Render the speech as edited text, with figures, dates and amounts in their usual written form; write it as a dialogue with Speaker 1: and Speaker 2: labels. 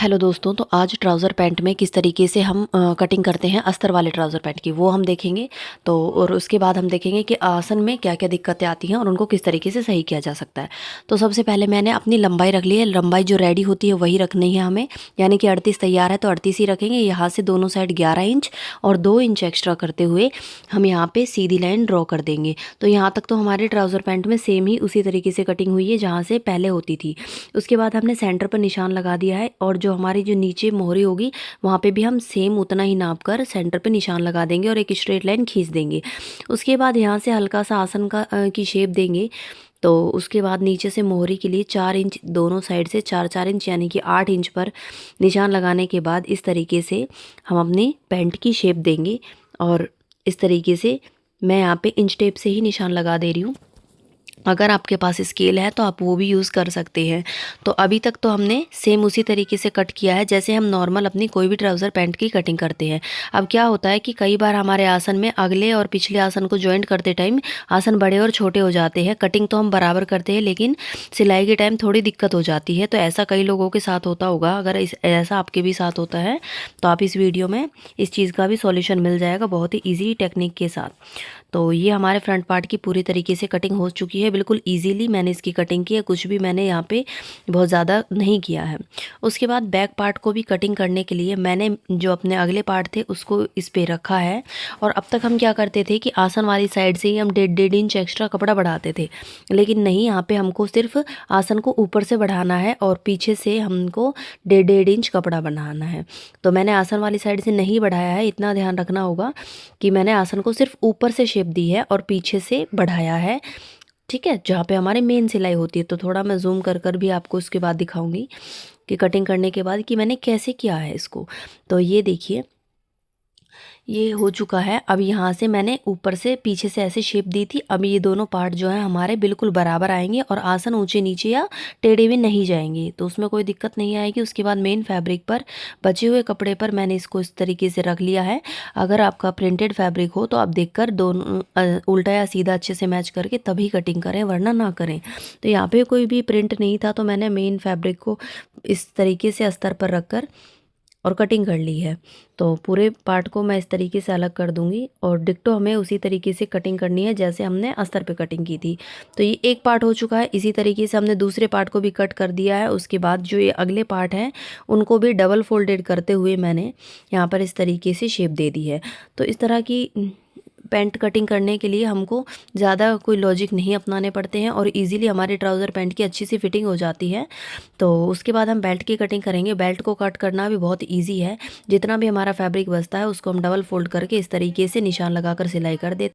Speaker 1: Hello दोस्तों, तो आज ट्राउज़र पैंट में किस तरीके से हम कटिंग करते हैं अस्तर वाले ट्राउज़र पैंट की, वो हम देखेंगे। तो और उसके बाद हम देखेंगे कि आसन में क्या-क्या दिक्कतें आती हैं और उनको किस तरीके से सही किया जा सकता है। तो सबसे पहले मैंने अपनी लंबाई रख ली है, लंबाई जो रेडी होती है वही रखनी है हमें, यानी कि 38 तैयार है तो 38 ही रखेंगे। यहाँ से दोनों साइड 11 इंच और 2 इंच एक्स्ट्रा करते हुए हम यहाँ पे सीधी लाइन ड्रॉ कर देंगे। तो यहाँ तक तो हमारे ट्राउज़र पैंट में सेम ही उसी तरीके से कटिंग हुई है जहाँ से पहले होती थी। उसके बाद हमने सेंटर पर निशान लगा दिया है और जो हमारी जो नीचे मोहरी होगी वहाँ पे भी हम सेम उतना ही नाप कर सेंटर पे निशान लगा देंगे और एक स्ट्रेट लाइन खींच देंगे। उसके बाद यहाँ से हल्का सा आसन का की शेप देंगे। तो उसके बाद नीचे से मोहरी के लिए 4 इंच दोनों साइड से 4-4 इंच यानी कि 8 इंच पर निशान लगाने के बाद इस तरीके से हम अपनी पैंट की शेप देंगे। और इस तरीके से मैं यहाँ पे इंच टेप से ही निशान लगा दे रही हूँ। अगर आपके पास स्केल है तो आप वो भी यूज़ कर सकते हैं। तो अभी तक तो हमने सेम उसी तरीके से कट किया है जैसे हम नॉर्मल अपनी कोई भी ट्राउज़र पैंट की कटिंग करते हैं। अब क्या होता है कि कई बार हमारे आसन में अगले और पिछले आसन को जॉइंट करते टाइम आसन बड़े और छोटे हो जाते हैं। कटिंग तो हम बराबर करते हैं लेकिन सिलाई के टाइम थोड़ी दिक्कत हो जाती है। तो ऐसा कई लोगों के साथ होता होगा। अगर ऐसा आपके भी साथ होता है तो आप इस वीडियो में इस चीज़ का भी सॉल्यूशन मिल जाएगा बहुत ही ईजी टेक्निक के साथ। तो ये हमारे फ्रंट पार्ट की पूरी तरीके से कटिंग हो चुकी है। बिल्कुल इजीली मैंने इसकी कटिंग की है, कुछ भी मैंने यहाँ पे बहुत ज़्यादा नहीं किया है। उसके बाद बैक पार्ट को भी कटिंग करने के लिए मैंने जो अपने अगले पार्ट थे उसको इस पे रखा है। और अब तक हम क्या करते थे कि आसन वाली साइड से ही हम 1.5 इंच एक्स्ट्रा कपड़ा बढ़ाते थे, लेकिन नहीं, यहाँ पे हमको सिर्फ आसन को ऊपर से बढ़ाना है और पीछे से हमको 1.5 इंच कपड़ा बढ़ाना है। तो मैंने आसन वाली साइड से नहीं बढ़ाया है, इतना ध्यान रखना होगा कि मैंने आसन को सिर्फ ऊपर से शेप दी है और पीछे से बढ़ाया है। ठीक है, जहाँ पे हमारे मेन सिलाई होती है। तो थोड़ा मैं जूम कर कर भी आपको उसके बाद दिखाऊंगी कि कटिंग करने के बाद कि मैंने कैसे किया है इसको। तो ये देखिए, ये हो चुका है। अब यहाँ से मैंने ऊपर से पीछे से ऐसे शेप दी थी। अब ये दोनों पार्ट जो है हमारे बिल्कुल बराबर आएंगे और आसन ऊंचे नीचे या टेढ़े में नहीं जाएंगे, तो उसमें कोई दिक्कत नहीं आएगी। उसके बाद मेन फैब्रिक पर बचे हुए कपड़े पर मैंने इसको इस तरीके से रख लिया है। अगर आपका प्रिंटेड फैब्रिक हो तो आप देखकर दोनों उल्टा या सीधा अच्छे से मैच करके तभी कटिंग करें, वरना ना करें। तो यहाँ पे कोई भी प्रिंट नहीं था तो मैंने मेन फैब्रिक को इस तरीके से अस्तर पर रख कर और कटिंग कर ली है। तो पूरे पार्ट को मैं इस तरीके से अलग कर दूंगी और डिक्टो हमें उसी तरीके से कटिंग करनी है जैसे हमने अस्तर पे कटिंग की थी। तो ये एक पार्ट हो चुका है। इसी तरीके से हमने दूसरे पार्ट को भी कट कर दिया है। उसके बाद जो ये अगले पार्ट हैं उनको भी डबल फोल्डेड करते हुए मैंने यहाँ पर इस तरीके से शेप दे दी है। तो इस तरह की पैंट कटिंग करने के लिए हमको ज़्यादा कोई लॉजिक नहीं अपनाने पड़ते हैं और इजीली हमारे ट्राउज़र पैंट की अच्छी सी फिटिंग हो जाती है। तो उसके बाद हम बेल्ट की कटिंग करेंगे। बेल्ट को कट करना भी बहुत इजी है। जितना भी हमारा फैब्रिक बचता है उसको हम डबल फोल्ड करके इस तरीके से निशान लगाकर सिलाई कर देते हैं।